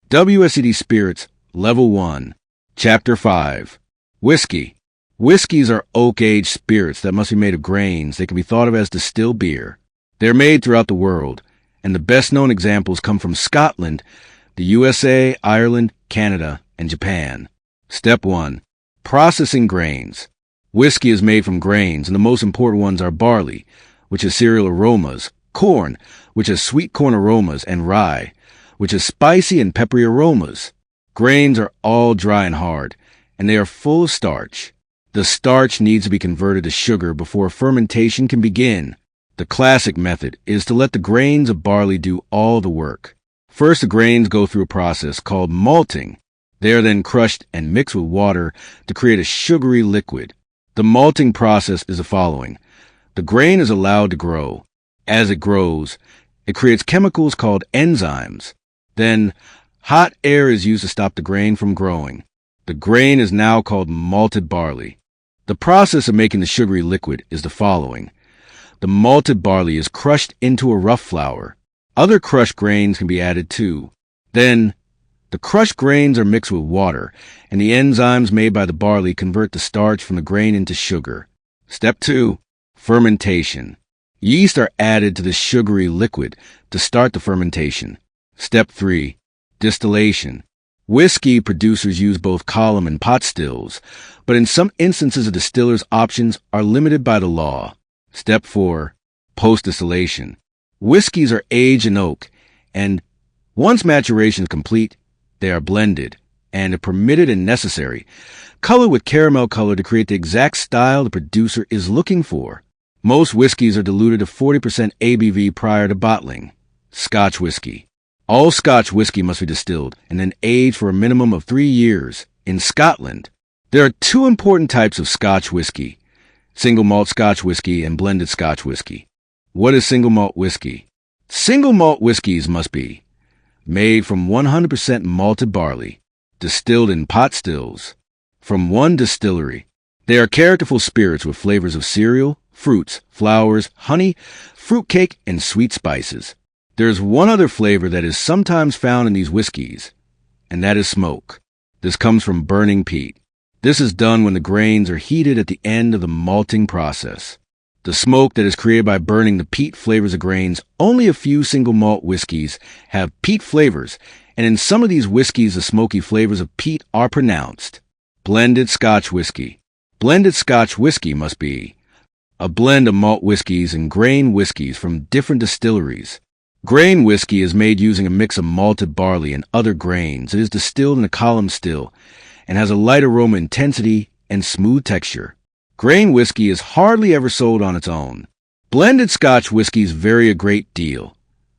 WSET Spirits, Level 1, Chapter 5. Whiskey. Whiskies are oak-aged spirits that must be made of grains. They can be thought of as distilled beer. They are made throughout the world, and the best-known examples come from Scotland, the USA, Ireland, Canada, and Japan. Step 1. Processing grains. Whiskey is made from grains, and the most important ones are barley, which has cereal aromas, corn, which has sweet corn aromas, and rye, which has spicy and peppery aromas. Grains are all dry and hard, and they are full of starch. The starch needs to be converted to sugar before fermentation can begin. The classic method is to let the grains of barley do all the work. First, the grains go through a process called malting. They are then crushed and mixed with water to create a sugary liquid. The malting process is the following. The grain is allowed to grow. As it grows, it creates chemicals called enzymes. Then, hot air is used to stop the grain from growing. The grain is now called malted barley. The process of making the sugary liquid is the following. The malted barley is crushed into a rough flour. Other crushed grains can be added too. Then, the crushed grains are mixed with water, and the enzymes made by the barley convert the starch from the grain into sugar. Step 2. Fermentation. Yeast are added to the sugary liquid to start the fermentation. Step 3. Distillation. Whiskey producers use both column and pot stills, but in some instances a distiller's options are limited by the law. Step 4. Post-distillation. Whiskies are aged in oak, and once maturation is complete, they are blended, and if permitted and necessary, colored with caramel color to create the exact style the producer is looking for. Most whiskies are diluted to 40% ABV prior to bottling. Scotch whiskey. All Scotch whiskey must be distilled and then aged for a minimum of 3 years. In Scotland, there are 2 important types of Scotch whiskey: single malt Scotch whiskey and blended Scotch whiskey. What is single malt whiskey? Single malt whiskeys must be made from 100% malted barley, distilled in pot stills, from one distillery. They are characterful spirits with flavors of cereal, fruits, flowers, honey, fruitcake, and sweet spices. There's one other flavor that is sometimes found in these whiskeys, and that is smoke. This comes from burning peat. This is done when the grains are heated at the end of the malting process. The smoke that is created by burning the peat flavors the grains. Only a few single malt whiskeys have peat flavors, and in some of these whiskeys the smoky flavors of peat are pronounced. Blended Scotch whiskey. Blended Scotch whiskey must be a blend of malt whiskeys and grain whiskeys from different distilleries. Grain whiskey is made using a mix of malted barley and other grains. It is distilled in a column still and has a light aroma intensity and smooth texture. Grain whiskey is hardly ever sold on its own. Blended Scotch whiskeys vary a great deal.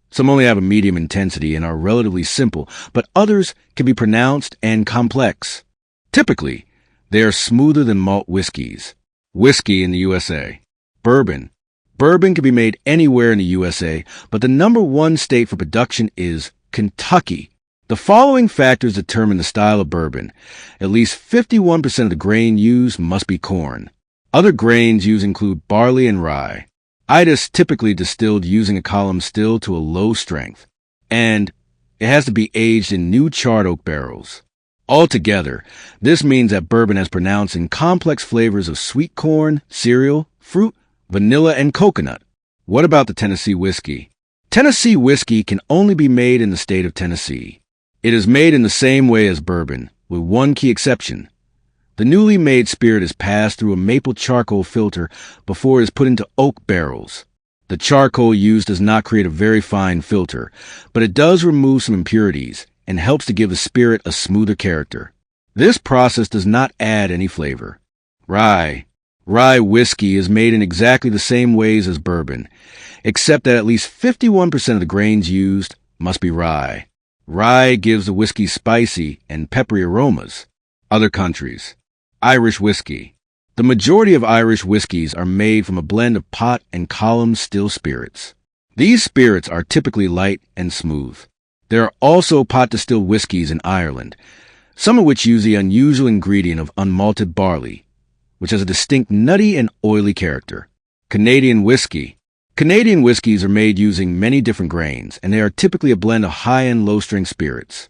Some only have a medium intensity and are relatively simple, but others can be pronounced and complex. Typically, they are smoother than malt whiskeys. Whiskey in the USA. Bourbon. Bourbon can be made anywhere in the USA, but the number 1 state for production is Kentucky. The following factors determine the style of bourbon. At least 51% of the grain used must be corn. Other grains used include barley and rye. It is typically distilled using a column still to a low strength, and it has to be aged in new charred oak barrels. Altogether, this means that bourbon has pronounced and complex flavors of sweet corn, cereal, fruit, vanilla, and coconut. What about the Tennessee whiskey? Tennessee whiskey can only be made in the state of Tennessee. It is made in the same way as bourbon, with one key exception. The newly made spirit is passed through a maple charcoal filter before it is put into oak barrels. The charcoal used does not create a very fine filter, but it does remove some impurities and helps to give the spirit a smoother character. This process does not add any flavor. Rye. Rye whiskey is made in exactly the same ways as bourbon, except that at least 51% of the grains used must be rye. Rye gives the whiskey spicy and peppery aromas. Other countries. Irish whiskey. The majority of Irish whiskeys are made from a blend of pot and column still spirits. These spirits are typically light and smooth. There are also pot-distilled whiskeys in Ireland, some of which use the unusual ingredient of unmalted barley, which has a distinct nutty and oily character. Canadian whiskey. Canadian whiskeys are made using many different grains, and they are typically a blend of high and low-strength spirits.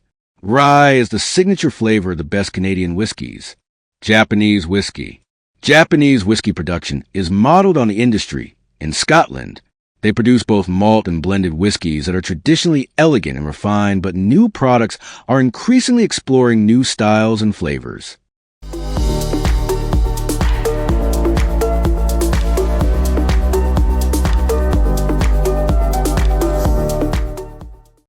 Rye is the signature flavor of the best Canadian whiskies. Japanese whiskey. Japanese whiskey production is modeled on the industry. In Scotland, they produce both malt and blended whiskies that are traditionally elegant and refined, but new products are increasingly exploring new styles and flavors.